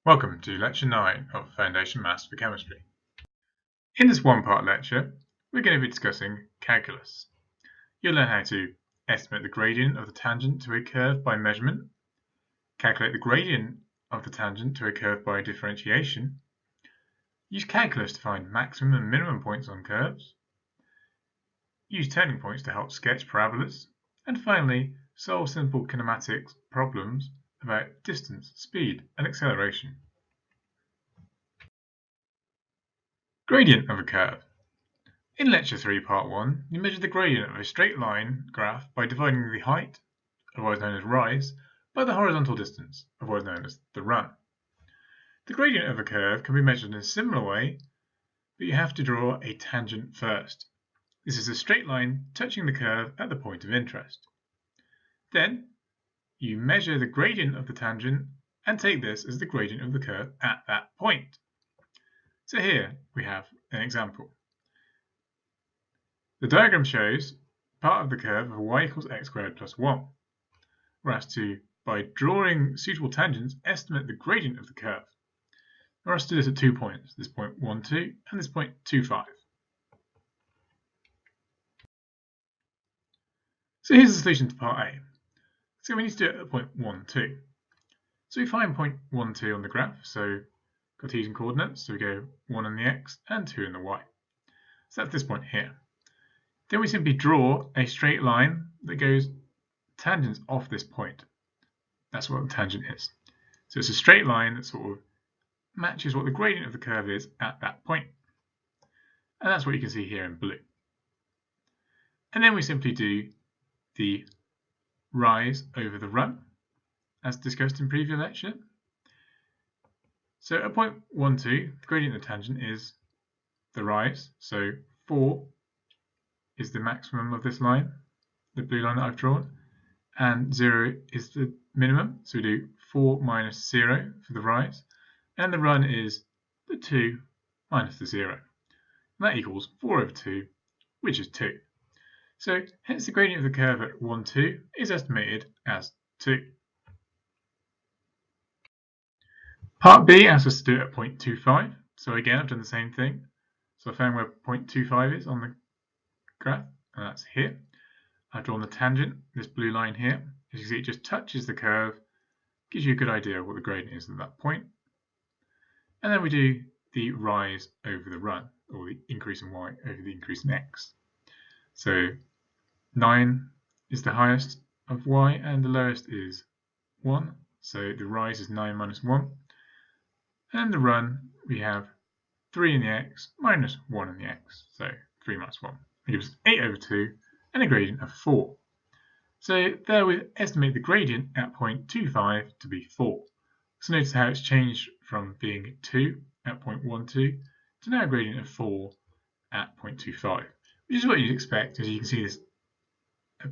Welcome to Lecture 9 of Foundation Maths for Chemistry. In this one-part lecture, we're going to be discussing calculus. You'll learn how to estimate the gradient of the tangent to a curve by measurement, calculate the gradient of the tangent to a curve by differentiation, use calculus to find maximum and minimum points on curves, use turning points to help sketch parabolas, and finally, solve simple kinematics problems about distance, speed, and acceleration. Gradient of a curve. In Lecture 3, Part 1, you measure the gradient of a straight line graph by dividing the height, otherwise known as rise, by the horizontal distance, otherwise known as the run. The gradient of a curve can be measured in a similar way, but you have to draw a tangent first. This is a straight line touching the curve at the point of interest. Then, you measure the gradient of the tangent and take this as the gradient of the curve at that point. So here we have an example. The diagram shows part of the curve of y equals x squared plus 1. We're asked to, by drawing suitable tangents, estimate the gradient of the curve. We're asked to do this at 2 points, this point 1, 2, and this point 2, 5. So here's the solution to part A. So we need to do it at point 1, 2. So we find point 1, 2 on the graph, so Cartesian coordinates, so we go 1 in the x and 2 in the y. So that's this point here. Then we simply draw a straight line that goes tangents off this point. That's what the tangent is. So it's a straight line that sort of matches what the gradient of the curve is at that point. And that's what you can see here in blue. And then we simply do the rise over the run, as discussed in previous lecture. So at point 1, 2, the gradient of the tangent is the rise. So 4 is the maximum of this line, the blue line that I've drawn, and 0 is the minimum. So we do 4 minus 0 for the rise, and the run is the 2 minus the 0. And that equals 4 over 2, which is 2. So hence the gradient of the curve at 1, 2 is estimated as 2. Part B asks us to do it at point 2, 5. So again, I've done the same thing. So I found where point 2, 5 is on the graph, and that's here. I've drawn the tangent, this blue line here. As you can see, it just touches the curve, gives you a good idea of what the gradient is at that point. And then we do the rise over the run, or the increase in y over the increase in x. So 9 is the highest of y, and the lowest is 1. So the rise is 9 minus 1. And the run, we have 3 in the x minus 1 in the x. So 3 minus 1. It gives us 8 over 2 and a gradient of 4. So there we estimate the gradient at point 2, 5 to be 4. So notice how it's changed from being 2 at point 1, 2 to now a gradient of 4 at point 2, 5, which is what you'd expect. As you can see, this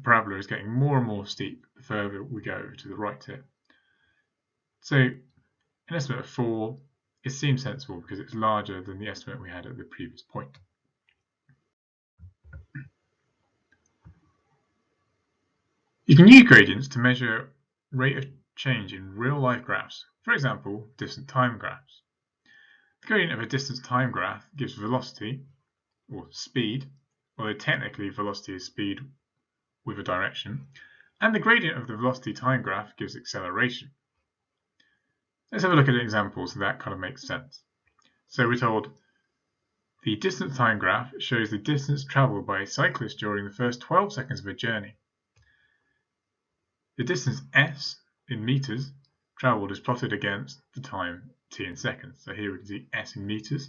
parabola is getting more and more steep the further we go to the right here. So an estimate of 4, it seems sensible because it's larger than the estimate we had at the previous point. You can use gradients to measure rate of change in real-life graphs, for example, distance time graphs. The gradient of a distance time graph gives velocity, or speed, although technically velocity is speed with a direction, and the gradient of the velocity time graph gives acceleration. Let's have a look at an example so that kind of makes sense. So we're told the distance time graph shows the distance travelled by a cyclist during the first 12 seconds of a journey. The distance s in meters travelled is plotted against the time t in seconds. So here we can see s in meters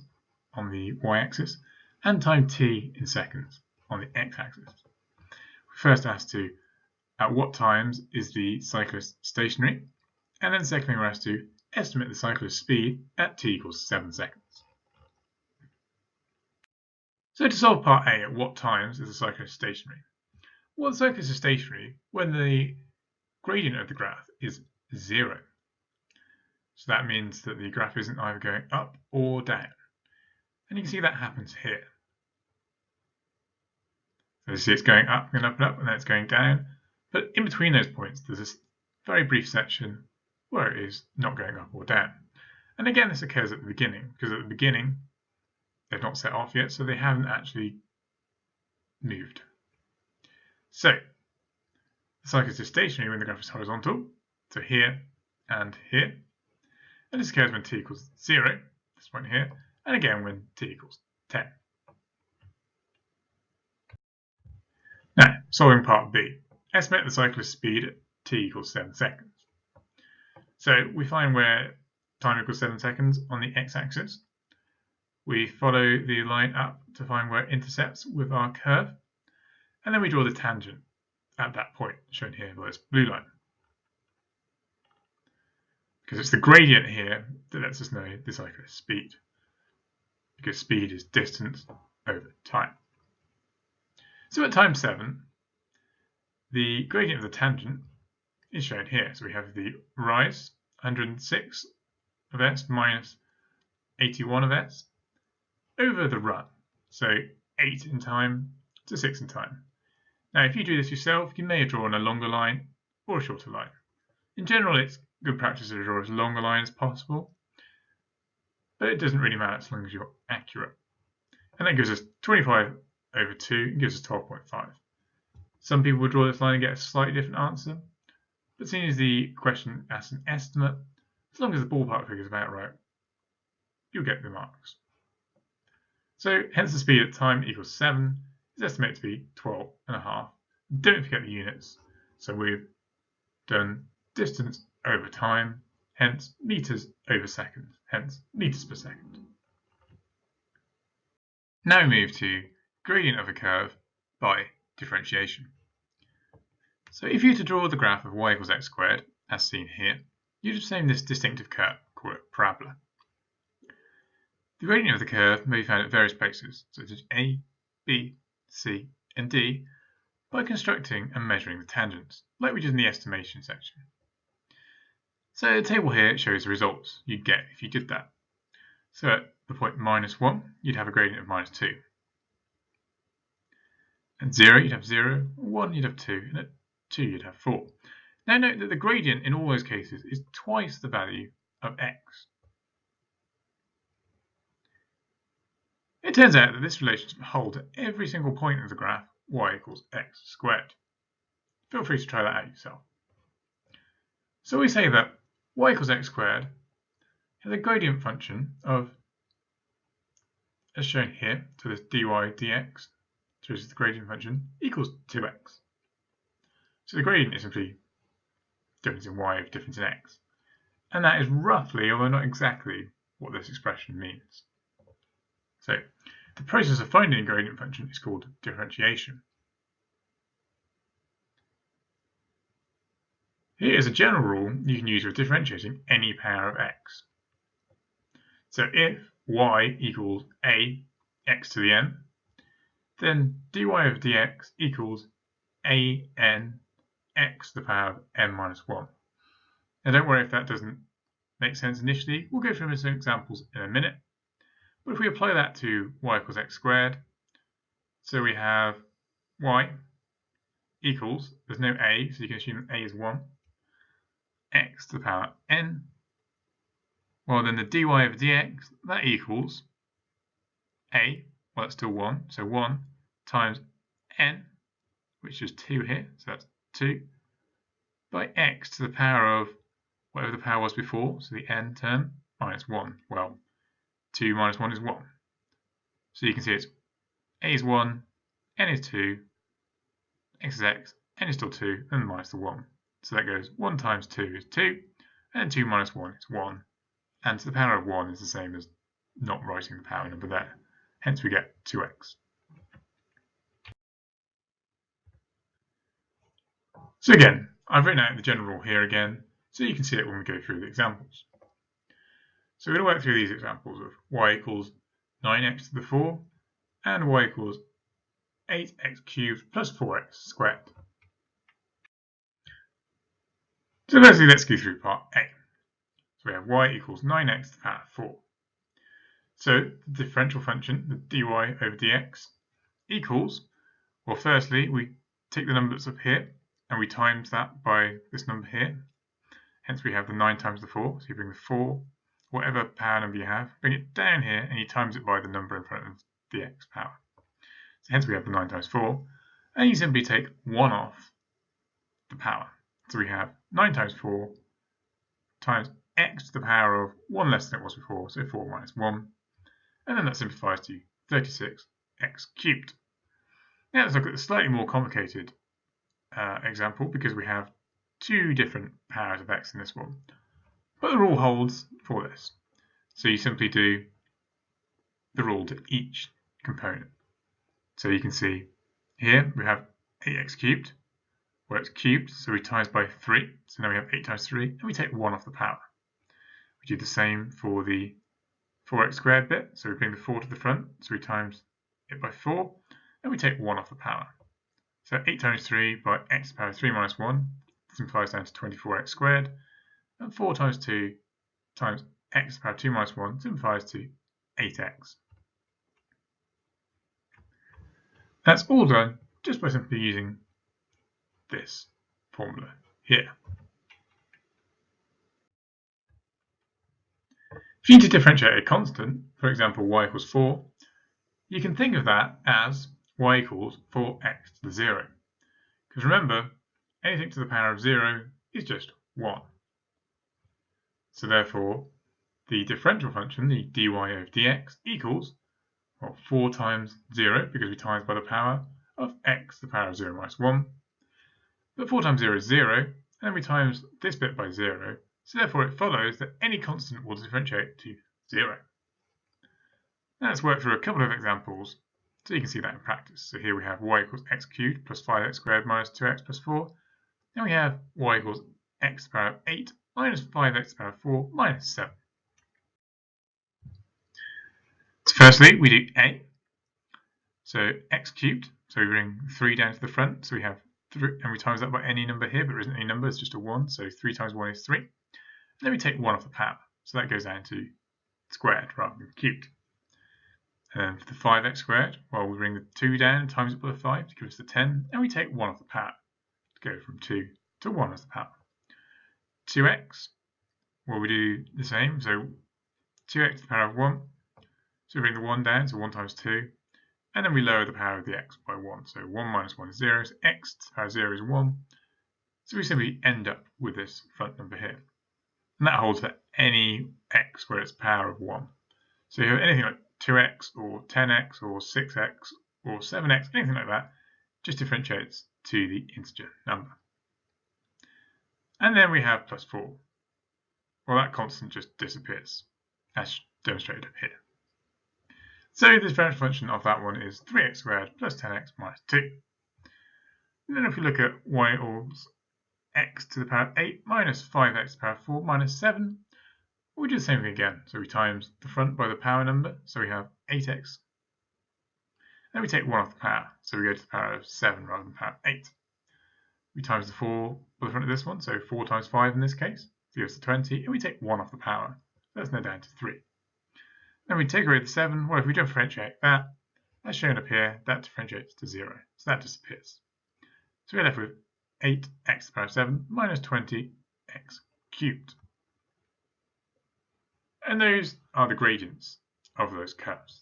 on the y-axis and time t in seconds on the x-axis. We first asked to, at what times is the cyclist stationary? And then secondly, we're asked to estimate the cyclist's speed at t equals 7 seconds. So to solve part A, at what times is the cyclist stationary? Well, the cyclist is stationary when the gradient of the graph is 0. So that means that the graph isn't either going up or down. And you can see that happens here. So you see it's going up and up and up, and then it's going down. But in between those points, there's this very brief section where it is not going up or down. And again, this occurs at the beginning, because at the beginning, they've not set off yet, so they haven't actually moved. So the cycle is stationary when the graph is horizontal, so here and here. And this occurs when t equals 0, this point here, and again when t equals 10. Now, solving part B. Estimate the cyclist's speed at t equals 7 seconds. So we find where time equals 7 seconds on the x-axis. We follow the line up to find where it intercepts with our curve, and then we draw the tangent at that point, shown here by this blue line. Because it's the gradient here that lets us know the cyclist's speed, because speed is distance over time. So at time 7, the gradient of the tangent is shown here. So we have the rise, 106 of s minus 81 of s, over the run, so 8 in time to 6 in time. Now, if you do this yourself, you may have drawn a longer line or a shorter line. In general, it's good practice to draw as long a line as possible, but it doesn't really matter as long as you're accurate. And that gives us 25 over 2 and gives us 12.5. Some people will draw this line and get a slightly different answer, but seeing as the question asks an estimate, as long as the ballpark figure is about right, you'll get the marks. So hence the speed at time equals 7 is estimated to be 12.5. Don't forget the units. So we've done distance over time, hence meters over second, hence meters per second. Now we move to gradient of a curve by differentiation. So if you were to draw the graph of y equals x squared, as seen here, you'd obtain this distinctive curve, call it parabola. The gradient of the curve may be found at various places, such as A, B, C, and D, by constructing and measuring the tangents, like we did in the estimation section. So the table here shows the results you'd get if you did that. So at the point -1, you'd have a gradient of -2. At 0, you'd have 0, 1, you'd have 2, and at 2, you'd have 4. Now note that the gradient in all those cases is twice the value of x. It turns out that this relationship holds at every single point of the graph y equals x squared. Feel free to try that out yourself. So we say that y equals x squared has a gradient function of, as shown here, so this dy dx, so this is the gradient function, equals 2x. So the gradient is simply difference in y of difference in x. And that is roughly, although not exactly, what this expression means. So the process of finding a gradient function is called differentiation. Here is a general rule you can use for differentiating any power of x. So if y equals a x to the n, then dy of dx equals a n x to the power of n minus 1. Now don't worry if that doesn't make sense initially, we'll go through some examples in a minute. But if we apply that to y equals x squared, so we have y equals, there's no a, so you can assume a is 1, x to the power n, well then the dy over dx, that equals a, well that's still 1, so 1 times n, which is 2 here, so that's 2, by x to the power of whatever the power was before, so the n term, minus 1. Well, 2 minus 1 is 1. So you can see it's a is 1, n is 2, x is x, n is still 2, and minus the 1. So that goes 1 times 2 is 2, and 2 minus 1 is 1. And to the power of 1 is the same as not writing the power number there. Hence we get 2x. So again, I've written out the general rule here again, so you can see it when we go through the examples. So we're going to work through these examples of y equals 9x to the 4 and y equals 8x cubed plus 4x squared. So firstly, let's go through part A. So we have y equals 9x to the power 4. So the differential function, the dy over dx, equals, well firstly, we take the number that's up here and we times that by this number here. Hence we have the 9 times the 4, so you bring the 4 whatever power number you have, bring it down here, and you times it by the number in front of the x power. So hence we have the 9 times 4, and you simply take 1 off the power. So we have 9 times 4 times x to the power of 1 less than it was before, so 4 minus 1, and then that simplifies to 36x cubed. Now let's look at the slightly more complicated example, because we have 2 different powers of x in this one, but the rule holds for this. So you simply do the rule to each component. So you can see here we have 8x cubed, where it's cubed, so we times by 3, so now we have 8 times 3, and we take 1 off the power. We do the same for the 4x squared bit, so we bring the 4 to the front, so we times it by 4, and we take 1 off the power. So 8 times 3 by x to the power 3 minus 1 simplifies down to 24x squared, and 4 times 2 times x to the power 2 minus 1 simplifies to 8x. That's all done just by simply using this formula here. If you need to differentiate a constant, for example y equals 4, you can think of that as y equals 4x to the 0. Because remember, anything to the power of 0 is just 1. So therefore, the differential function, the dy over dx, equals 4 times 0, because we times by the power of x to the power of 0 minus 1. But 4 times 0 is 0, and then we times this bit by 0, so therefore it follows that any constant will differentiate to 0. Now let's work through a couple of examples so you can see that in practice. So here we have y equals x cubed plus 5x squared minus 2x plus 4. Then we have y equals x to the power of 8 minus 5x to the power of 4 minus 7. So firstly, we do a. So x cubed, so we bring 3 down to the front, so we have 3, and we times that by any number here, but there isn't any number, it's just a 1, so 3 times 1 is 3. And then we take 1 off the power, so that goes down to squared rather than cubed. And then for the 5x squared, well, we bring the 2 down and times it by the 5 to give us the 10, and we take 1 off the power to go from 2 to 1 as the power. 2x, well, we do the same, so 2x to the power of 1, so we bring the 1 down, so 1 times 2, and then we lower the power of the x by 1, so 1 minus 1 is 0, so x to the power of 0 is 1, so we simply end up with this front number here. And that holds for any x where it's power of 1. So you have anything like 2x or 10x or 6x or 7x, anything like that, just differentiates to the integer number. And then we have plus 4. Well, that constant just disappears, as demonstrated here. So the differential function of that one is 3x squared plus 10x minus 2. And then if we look at y equals x to the power of 8 minus 5x to the power of 4 minus 7, we do the same thing again. So we times the front by the power number, so we have 8x. Then we take 1 off the power, so we go to the power of 7 rather than the power of 8. We times the 4 by the front of this one, so 4 times 5 in this case, gives us 20, and we take 1 off the power. That's now down to 3. Then we take away the 7. Well, if we differentiate that, as shown up here, that differentiates to 0, so that disappears. So we're left with 8x to the power of 7 minus 20x cubed. And those are the gradients of those curves.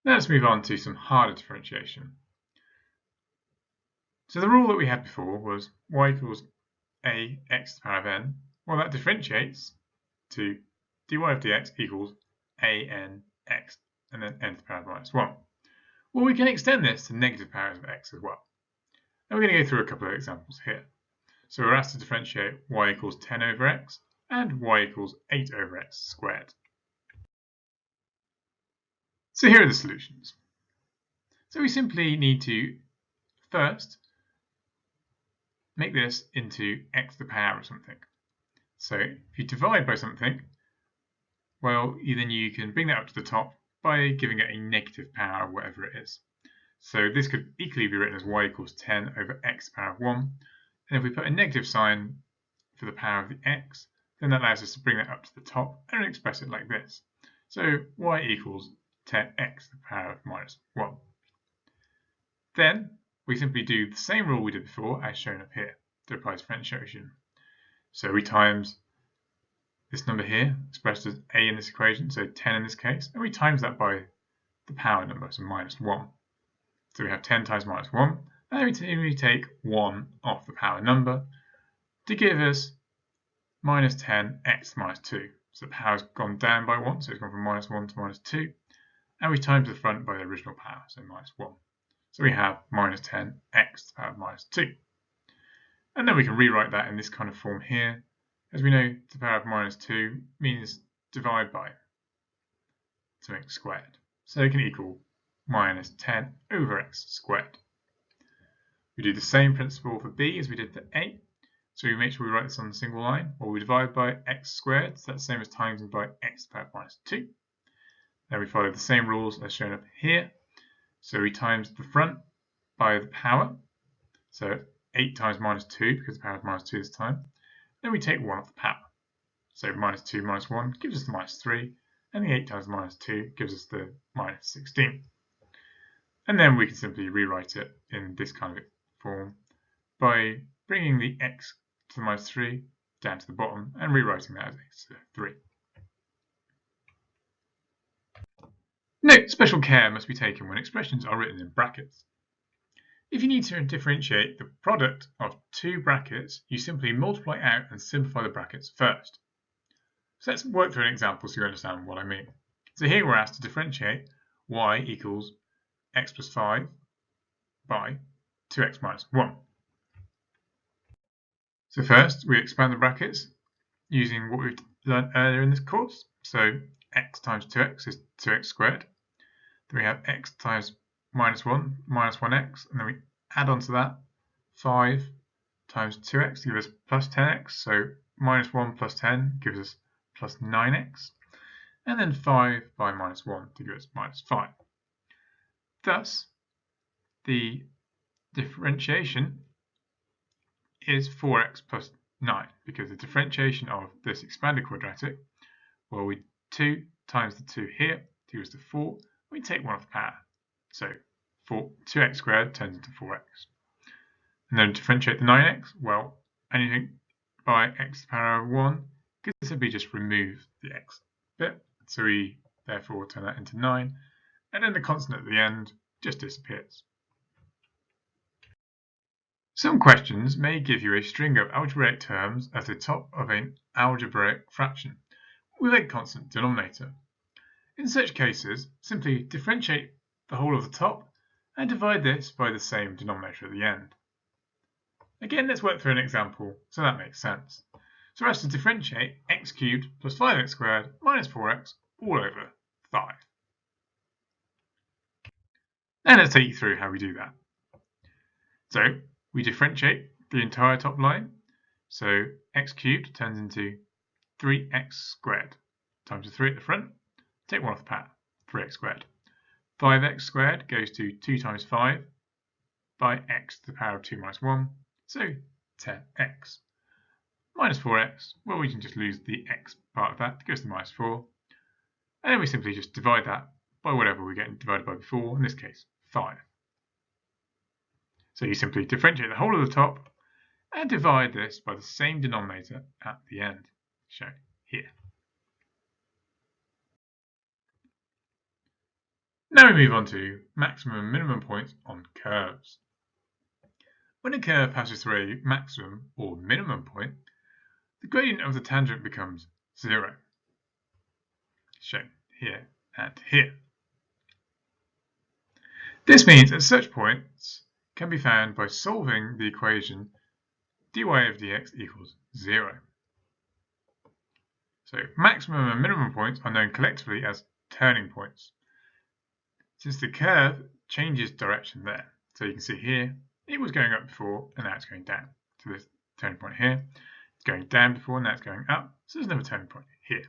Now let's move on to some harder differentiation. So the rule that we had before was y equals a x to the power of n. Well, that differentiates to dy of dx equals a n x and then n to the power of minus 1. Well, we can extend this to negative powers of x as well. And we're going to go through a couple of examples here. So we're asked to differentiate y equals 10 over x and y equals 8 over x squared. So here are the solutions. So we simply need to first make this into x to the power of something. So if you divide by something, well, then you can bring that up to the top by giving it a negative power, whatever it is. So this could equally be written as y equals 10 over x to the power of 1. And if we put a negative sign for the power of the x, then that allows us to bring that up to the top and express it like this. So y equals 10x to the power of minus 1. Then we simply do the same rule we did before as shown up here to apply differentiation. So we times this number here, expressed as a in this equation, so 10 in this case, and we times that by the power number, so minus 1. So we have 10 times minus 1, and then we take 1 off the power number to give us minus 10x minus 2. So the power's gone down by 1, so it's gone from minus 1 to minus 2, and we times the front by the original power, so minus 1. So we have minus 10x to the power of minus 2. And then we can rewrite that in this kind of form here. As we know, the power of minus 2 means divide by something squared. So it can equal minus 10 over x squared. We do the same principle for b as we did for a. So we make sure we write this on a single line. Well, we divide by x squared, so that's the same as times by x to the power of minus 2. Then we follow the same rules as shown up here. So we times the front by the power. So 8 times minus 2, because the power is minus 2 this time. Then we take 1 off the power. So minus 2 minus 1 gives us the minus 3, and the 8 times minus 2 gives us the minus 16. And then we can simply rewrite it in this kind of form by bringing the x to the minus 3 down to the bottom and rewriting that as x to the 3. Note, special care must be taken when expressions are written in brackets. If you need to differentiate the product of two brackets, you simply multiply out and simplify the brackets first. So let's work through an example so you understand what I mean. So here we're asked to differentiate y equals x plus 5 by 2x minus 1. So first we expand the brackets using what we've learned earlier in this course. So x times 2x is 2x squared. Then we have x times minus 1, minus 1x, and then we add on to that 5 times 2x to give us plus 10x, so minus 1 plus 10 gives us plus 9x, and then 5 by minus 1 to give us minus 5. Thus, the differentiation is 4x plus 9, because the differentiation of this expanded quadratic, well, we 2 times the 2 here to give us the 4, we take 1 off the power. So 2x squared turns into 4x. And then differentiate the 9x, well, anything by x to the power of 1 could simply just remove the x bit. So we therefore turn that into 9. And then the constant at the end just disappears. Some questions may give you a string of algebraic terms at the top of an algebraic fraction with a constant denominator. In such cases, simply differentiate the whole of the top and divide this by the same denominator at the end. Again, let's work through an example so that makes sense. So we're asked to differentiate x cubed plus 5x squared minus 4x all over 5. And let's take you through how we do that. So we differentiate the entire top line. So x cubed turns into 3x squared times the 3 at the front. Take 1 off the power, 3x squared. 5x squared goes to 2 times 5 by x to the power of 2 minus 1, so 10x. Minus 4x, well, we can just lose the x part of that, it goes to minus 4. And then we simply just divide that by whatever we're getting divided by before, in this case, 5. So you simply differentiate the whole of the top and divide this by the same denominator at the end, shown here. Now we move on to maximum and minimum points on curves. When a curve passes through a maximum or minimum point, the gradient of the tangent becomes 0, shown here and here. This means that such points can be found by solving the equation dy over dx equals 0. So maximum and minimum points are known collectively as turning points. Since the curve changes direction there, so you can see here, it was going up before and now it's going down. So this turning point here, it's going down before and now it's going up, so there's another turning point here.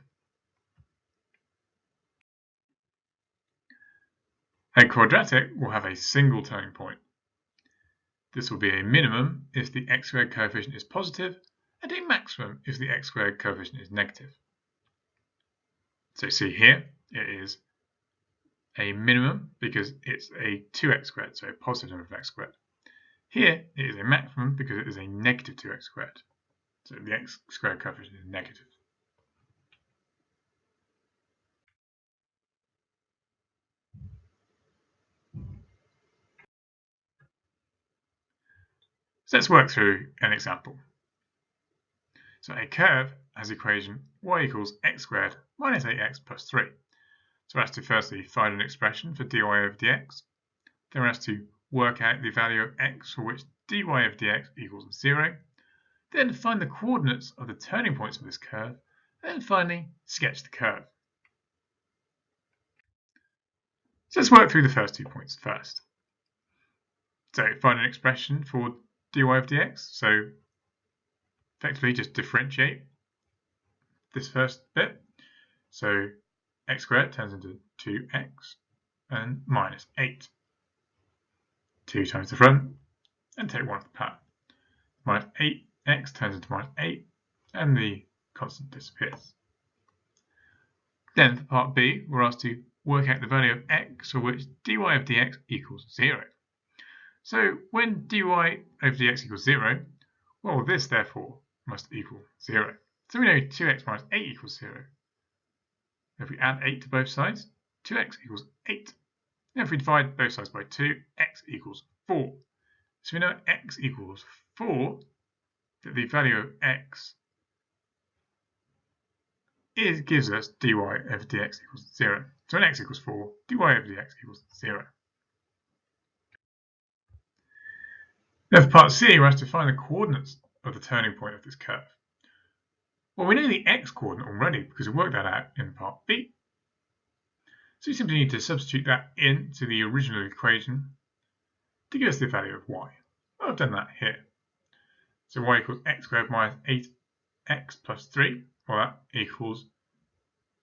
A quadratic will have a single turning point. This will be a minimum if the x squared coefficient is positive and a maximum if the x squared coefficient is negative. So see here, it is a minimum because it's a 2x squared, so a positive number of x squared. Here it is a maximum because it is a negative 2x squared, so the x squared coefficient is negative. So let's work through an example. So a curve has the equation y equals x squared minus 8x plus 3. So we have to firstly find an expression for dy over dx. Then we have to work out the value of x for which dy over dx equals 0. Then find the coordinates of the turning points of this curve. And finally, sketch the curve. So let's work through the first 2 points first. So find an expression for dy over dx. So effectively just differentiate this first bit. So x squared turns into 2x and minus 8. 2 times the front and take 1 off the power. Minus 8x turns into minus 8 and the constant disappears. Then for part B, we're asked to work out the value of x for which dy over dx equals 0. So when dy over dx equals 0, well, this therefore must equal 0. So we know 2x minus 8 equals 0. If we add 8 to both sides, 2x equals 8. And if we divide both sides by 2, x equals 4. So we know x equals 4, that the value of x gives us dy over dx equals 0. So when x equals 4, dy over dx equals 0. Now for part C, we're asked to find the coordinates of the turning point of this curve. Well, we know the x coordinate already because we worked that out in part B. So we simply need to substitute that into the original equation to give us the value of y. Well, I've done that here. So y equals x squared minus 8x plus 3. Well, that equals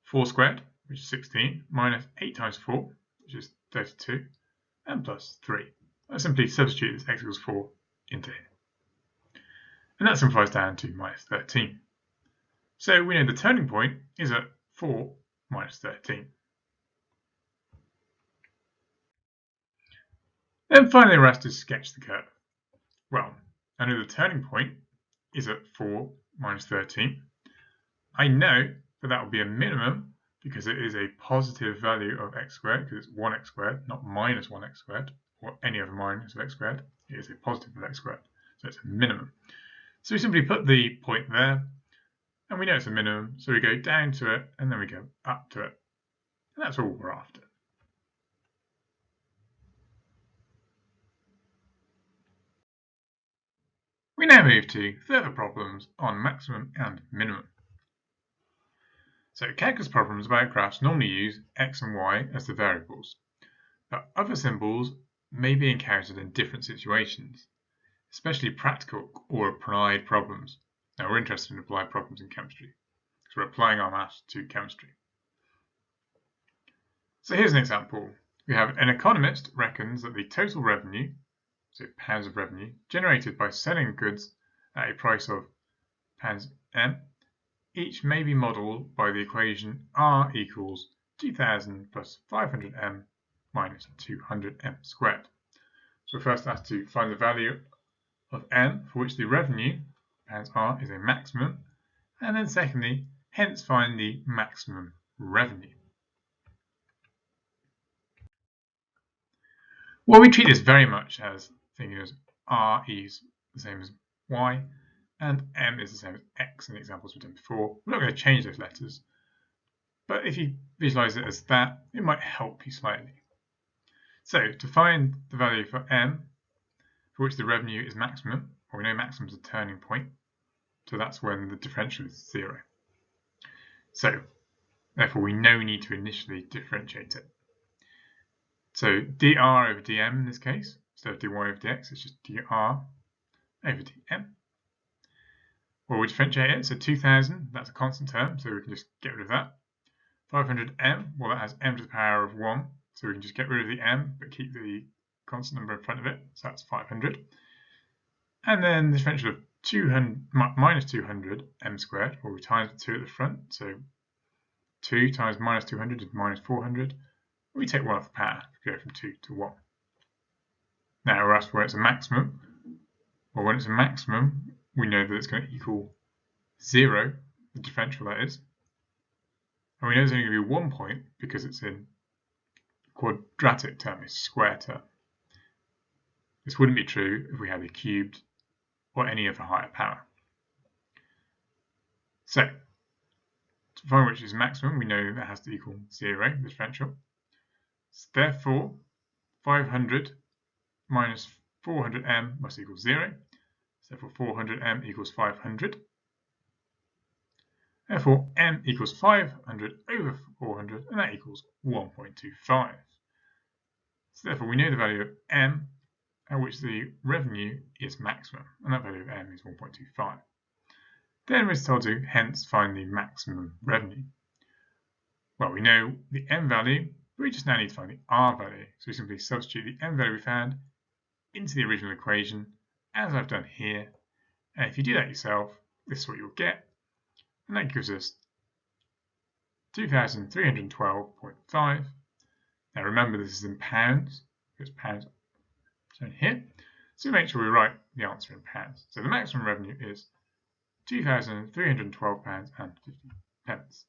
4 squared, which is 16, minus 8 times 4, which is 32, and plus 3. I simply substitute this x equals 4 into here. And that simplifies down to minus 13. So we know the turning point is at 4 minus 13. Then finally we're asked to sketch the curve. Well, I know the turning point is at 4 minus 13. I know that that will be a minimum because it is a positive value of x squared, because it's 1x squared, not minus 1x squared, or any other minus of x squared. It is a positive of x squared, so it's a minimum. So we simply put the point there, and we know it's a minimum, so we go down to it, and then we go up to it. And that's all we're after. We now move to further problems on maximum and minimum. So calculus problems about graphs normally use x and y as the variables, but other symbols may be encountered in different situations, especially practical or applied problems. Now we're interested in applied problems in chemistry, because we're applying our maths to chemistry. So here's an example. We have an economist reckons that the total revenue, so pounds of revenue, generated by selling goods at a price of pounds M, each may be modelled by the equation R equals 2000 plus 500M minus 200M squared. So first I have to find the value of M for which the revenue, pounds R, is a maximum, and then secondly, hence find the maximum revenue. Well, we treat this very much as thinking as R is the same as Y, and M is the same as X in the examples we've done before. We're not going to change those letters, but if you visualize it as that, it might help you slightly. So to find the value for M, for which the revenue is maximum, well, we know maximum is a turning point, so that's when the differential is 0. So therefore we know we need to initially differentiate it. So dr over dm in this case, instead of dy over dx, it's just dr over dm. Well, we differentiate it, so 2000, that's a constant term, so we can just get rid of that. 500m, well, that has m to the power of 1, so we can just get rid of the m, but keep the constant number in front of it, so that's 500. And then the differential of 200 minus 200 m squared, well, we times the 2 at the front, so 2 times minus 200 is minus 400. We take 1 off the power to go from 2 to 1. Now we're asked where it's a maximum. Well, when it's a maximum, we know that it's going to equal 0, the differential that is. And we know there's only going to be 1 point because it's in quadratic term, it's square term. This wouldn't be true if we had a cubed or any other higher power. So, to find which is maximum, we know that has to equal 0, the differential. So therefore, 500 minus 400m must equal 0. So therefore, 400m equals 500. Therefore, m equals 500 over 400, and that equals 1.25. So therefore, we know the value of m at which the revenue is maximum, and that value of m is 1.25. Then we're told to hence find the maximum revenue. Well, we know the m value, but we just now need to find the r value. So we simply substitute the m value we found into the original equation, as I've done here. And if you do that yourself, this is what you'll get. And that gives us 2,312.5. Now remember, this is in pounds, because pounds shown here. So make sure we write the answer in pounds. So the maximum revenue is £2,312.50.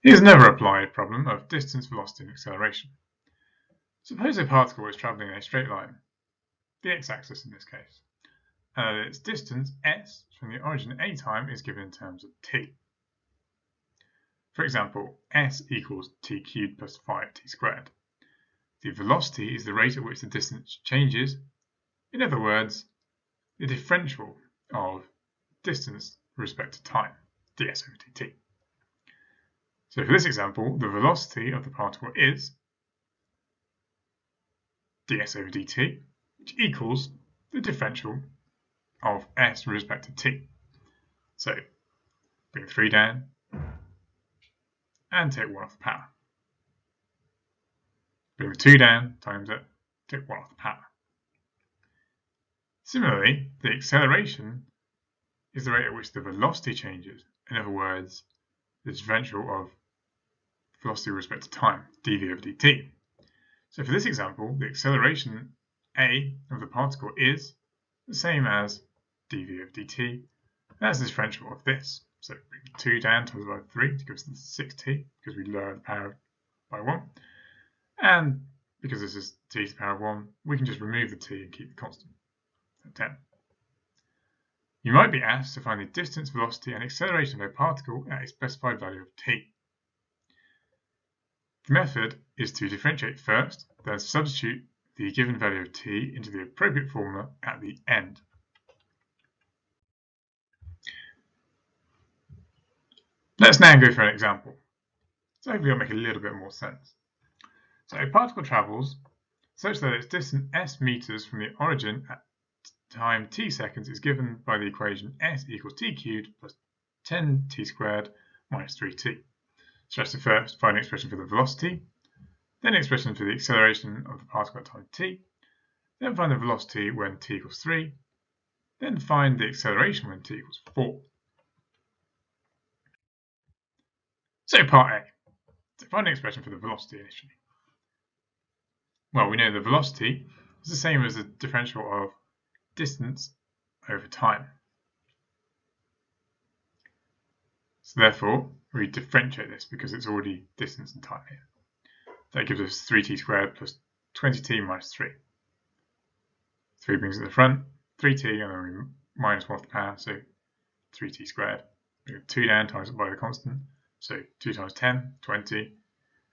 Here's another applied problem of distance, velocity, and acceleration. Suppose a particle is travelling in a straight line, the x-axis in this case, and its distance s from the origin at any time is given in terms of t. For example, s equals t cubed plus 5t squared. The velocity is the rate at which the distance changes. In other words, the differential of distance with respect to time, ds over dt. So for this example, the velocity of the particle is ds over dt, which equals the differential of s with respect to t. So bring 3 down and take 1 off the power. Bring the 2 down, times it, take 1 off the power. Similarly, the acceleration is the rate at which the velocity changes. In other words, the differential of velocity with respect to time, dv over dt. So for this example, the acceleration a of the particle is the same as dv over dt. That's the differential of this. So bring 2 down times by 3 to give us the 6t, because we lower the power by 1. And because this is t to the power of 1, we can just remove the t and keep the constant. 10. You might be asked to find the distance, velocity, and acceleration of a particle at a specified value of t. The method is to differentiate first, then substitute the given value of t into the appropriate formula at the end. Let's now go through an example. So hopefully it'll make a little bit more sense. So a particle travels such that its distance s meters from the origin at time t seconds is given by the equation s equals t cubed plus 10t squared minus 3t. So let's first find an expression for the velocity, then an expression for the acceleration of the particle at time t, then find the velocity when t equals 3, then find the acceleration when t equals 4. So part A, to find an expression for the velocity initially. Well, we know the velocity is the same as the differential of distance over time. So therefore, we differentiate this because it's already distance and time here. That gives us 3t squared plus 20t minus 3. 3 brings it to the front, 3t, and then we minus 1 off the power, so 3t squared. We have 2 down, times it by the constant, so 2 times 10, 20,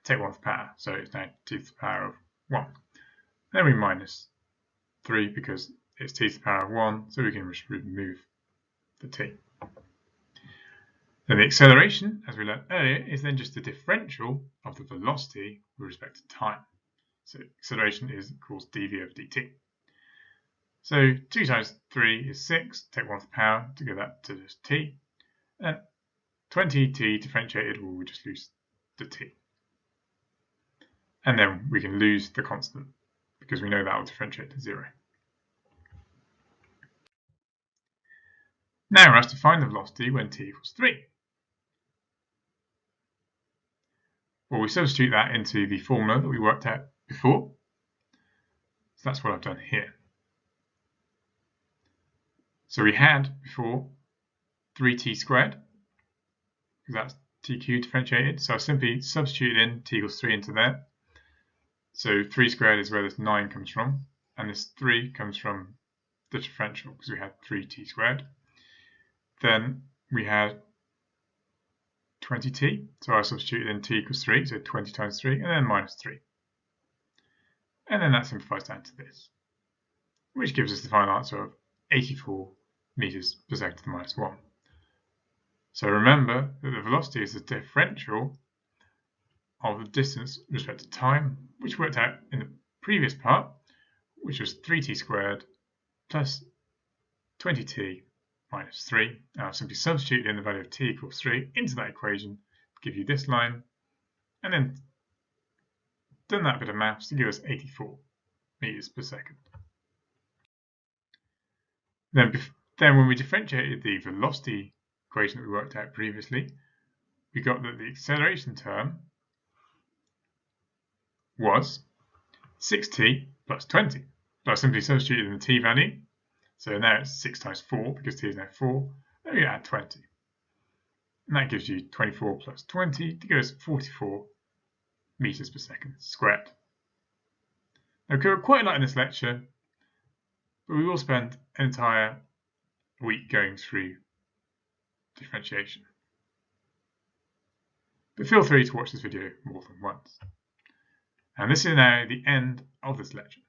take 1 off the power, so it's now t to the power of 1. Then we minus 3 because it's t to the power of 1, so we can just remove the t. Then the acceleration, as we learned earlier, is then just the differential of the velocity with respect to time. So acceleration is equals dv over dt. So 2 times 3 is 6, take 1 off the power to give that to just t. And 20t differentiated, well, we just lose the t. And then we can lose the constant because we know that will differentiate to 0. Now we're asked to find the velocity when t equals 3. Well, we substitute that into the formula that we worked out before. So that's what I've done here. So we had before 3t squared, because that's t cubed differentiated. So I simply substituted in t equals 3 into there. So 3 squared is where this 9 comes from. and this 3 comes from the differential because we had 3t squared. Then we had 20t, so I substituted in t equals 3, so 20 times 3, and then minus 3. And then that simplifies down to this, which gives us the final answer of 84 meters per second to the minus 1. So remember that the velocity is the differential of the distance with respect to time, which worked out in the previous part, which was 3t squared plus 20t minus 3. Now I'll simply substitute in the value of t equals 3 into that equation to give you this line, and then done that bit of maths to give us 84 meters per second. Then when we differentiated the velocity equation that we worked out previously, we got that the acceleration term was 6t plus 20. So I simply substituted in the t value. So now it's 6 times 4 because t is now 4. Then we add 20. And that gives you 24 plus 20 to give us 44 meters per second squared. Now, we covered quite a lot in this lecture, but we will spend an entire week going through differentiation. But feel free to watch this video more than once. And this is now the end of this lecture.